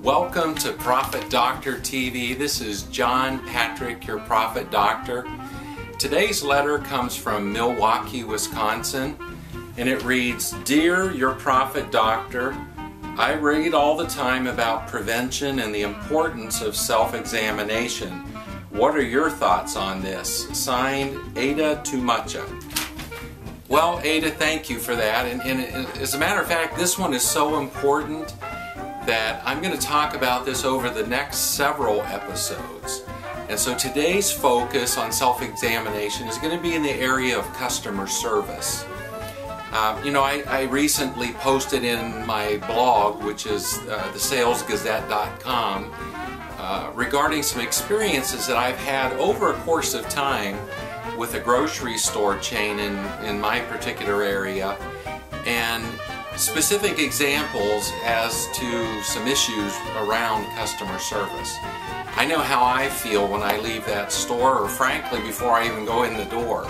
Welcome to Profit Doctor TV. This is John Patrick, your Profit Doctor. Today's letter comes from Milwaukee, Wisconsin, and it reads, "Dear your Profit Doctor, I read all the time about prevention and the importance of self-examination. What are your thoughts on this? Signed, Ada Tumacha." Well, Ada, thank you for that. And as a matter of fact, this one is so important that I'm going to talk about this over the next several episodes. And so today's focus on self-examination is going to be in the area of customer service. I recently posted in my blog, which is thesalesgazette.com, regarding some experiences that I've had over a course of time with a grocery store chain in my particular area, and specific examples as to some issues around customer service. I know how I feel when I leave that store, or frankly before I even go in the door,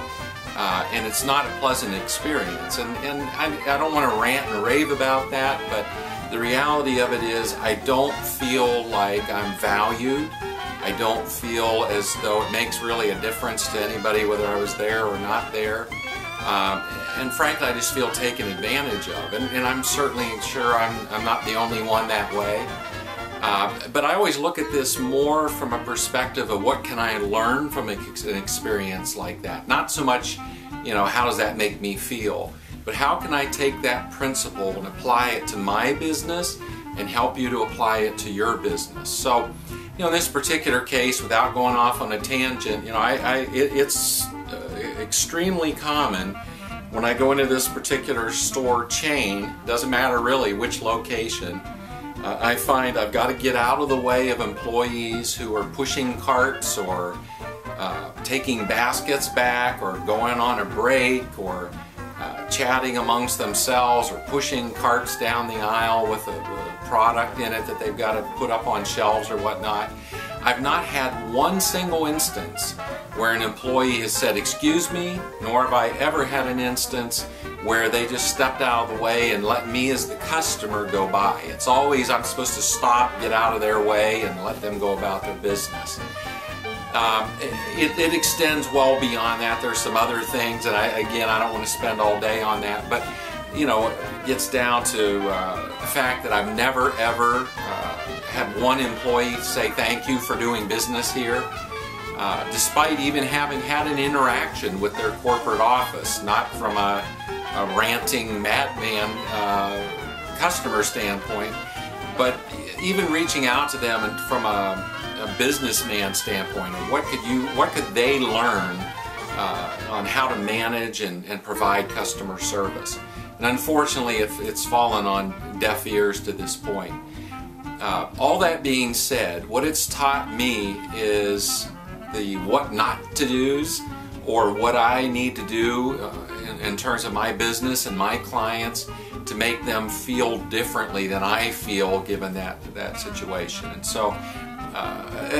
and it's not a pleasant experience. And I don't want to rant and rave about that, but the reality of it is I don't feel like I'm valued. I don't feel as though it makes really a difference to anybody whether I was there or not there. And frankly, I just feel taken advantage of, and I'm certainly sure I'm not the only one that way. But I always look at this more from a perspective of what can I learn from an experience like that. Not so much, how does that make me feel, but how can I take that principle and apply it to my business and help you to apply it to your business. So, in this particular case, without going off on a tangent, it's extremely common when I go into this particular store chain, doesn't matter really which location, I find I've got to get out of the way of employees who are pushing carts or taking baskets back or going on a break or chatting amongst themselves or pushing carts down the aisle with a product in it that they've got to put up on shelves or whatnot. I've not had one single instance where an employee has said, "Excuse me," nor have I ever had an instance where they just stepped out of the way and let me as the customer go by. It's always I'm supposed to stop, get out of their way, and let them go about their business. It extends well beyond that. There's some other things, and I don't want to spend all day on that, but it gets down to the fact that I've never ever had one employee say thank you for doing business here, despite even having had an interaction with their corporate office, not from a ranting madman customer standpoint, but even reaching out to them and from a businessman standpoint, and what could they learn on how to manage and provide customer service. And unfortunately, it's fallen on deaf ears to this point. All that being said, what it's taught me is the what not to do's, or what I need to do in terms of my business and my clients to make them feel differently than I feel given that situation. And so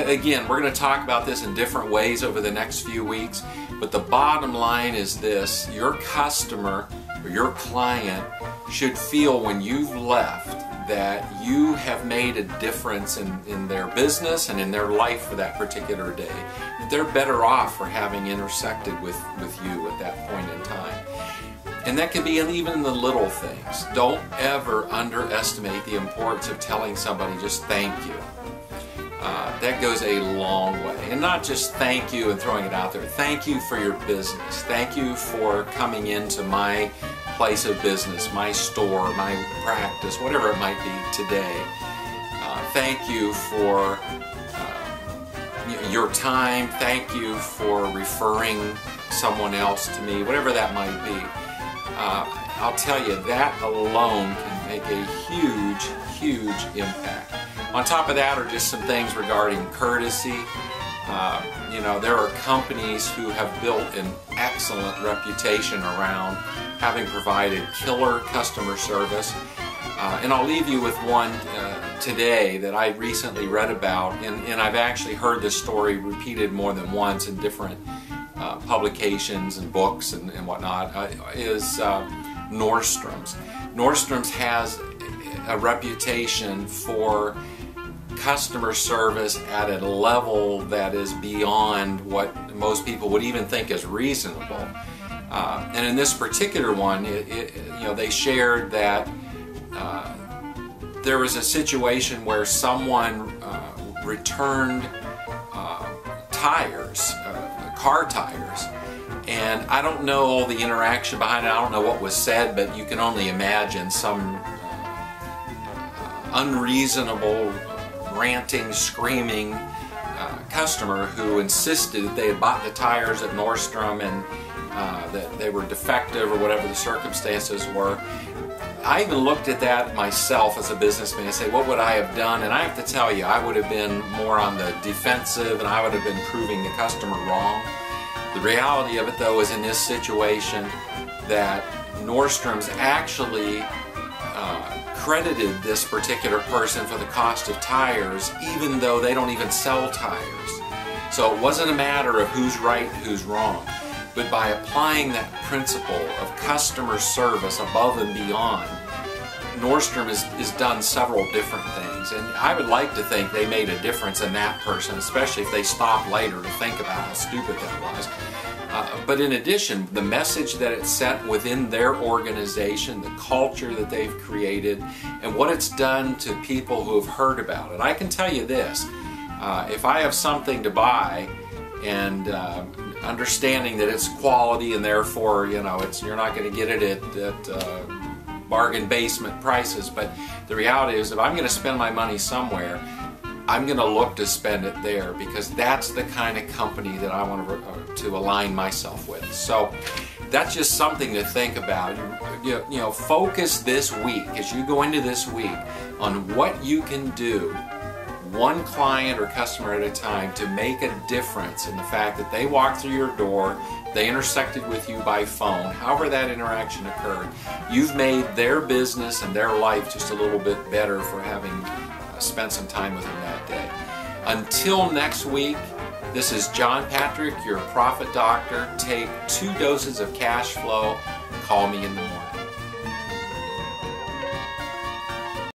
again, we're going to talk about this in different ways over the next few weeks, but the bottom line is this: your customer or your client should feel when you've left that you have made a difference in their business and in their life for that particular day. They're better off for having intersected with you at that point in time. And that can be even in the little things. Don't ever underestimate the importance of telling somebody just thank you. That goes a long way. And not just thank you and throwing it out there. Thank you for your business. Thank you for coming into my place of business, my store, my practice, whatever it might be today. Thank you for your time. Thank you for referring someone else to me, whatever that might be. I'll tell you, that alone can make a huge, huge impact. On top of that are just some things regarding courtesy. There are companies who have built an excellent reputation around having provided killer customer service. And I'll leave you with one today that I recently read about, and I've actually heard this story repeated more than once in different publications and books and whatnot, is Nordstrom's. Nordstrom's has a reputation for customer service at a level that is beyond what most people would even think is reasonable. And in this particular one, you know, they shared that there was a situation where someone returned tires, car tires, and I don't know all the interaction behind it. I don't know what was said, but you can only imagine some unreasonable, ranting, screaming customer who insisted that they had bought the tires at Nordstrom and that they were defective or whatever the circumstances were. I even looked at that myself as a businessman and say, what would I have done? And I have to tell you, I would have been more on the defensive and I would have been proving the customer wrong. The reality of it, though, is in this situation that Nordstrom's actually credited this particular person for the cost of tires, even though they don't even sell tires. So it wasn't a matter of who's right and who's wrong. But by applying that principle of customer service above and beyond, Nordstrom has done several different things. And I would like to think they made a difference in that person, especially if they stopped later to think about how stupid that was. But in addition, the message that it sent within their organization, the culture that they've created, and what it's done to people who have heard about it. I can tell you this, if I have something to buy and understanding that it's quality and therefore, you know, you're not going to get it at bargain basement prices, but the reality is if I'm going to spend my money somewhere, I'm going to look to spend it there because that's the kind of company that I want to align myself with. So that's just something to think about. You know, focus this week as you go into this week on what you can do, one client or customer at a time, to make a difference in the fact that they walked through your door, they intersected with you by phone, however that interaction occurred. You've made their business and their life just a little bit better for having spent some time with them that day. Until next week, this is John Patrick, your Profit Doctor. Take 2 doses of cash flow. Call me in the morning.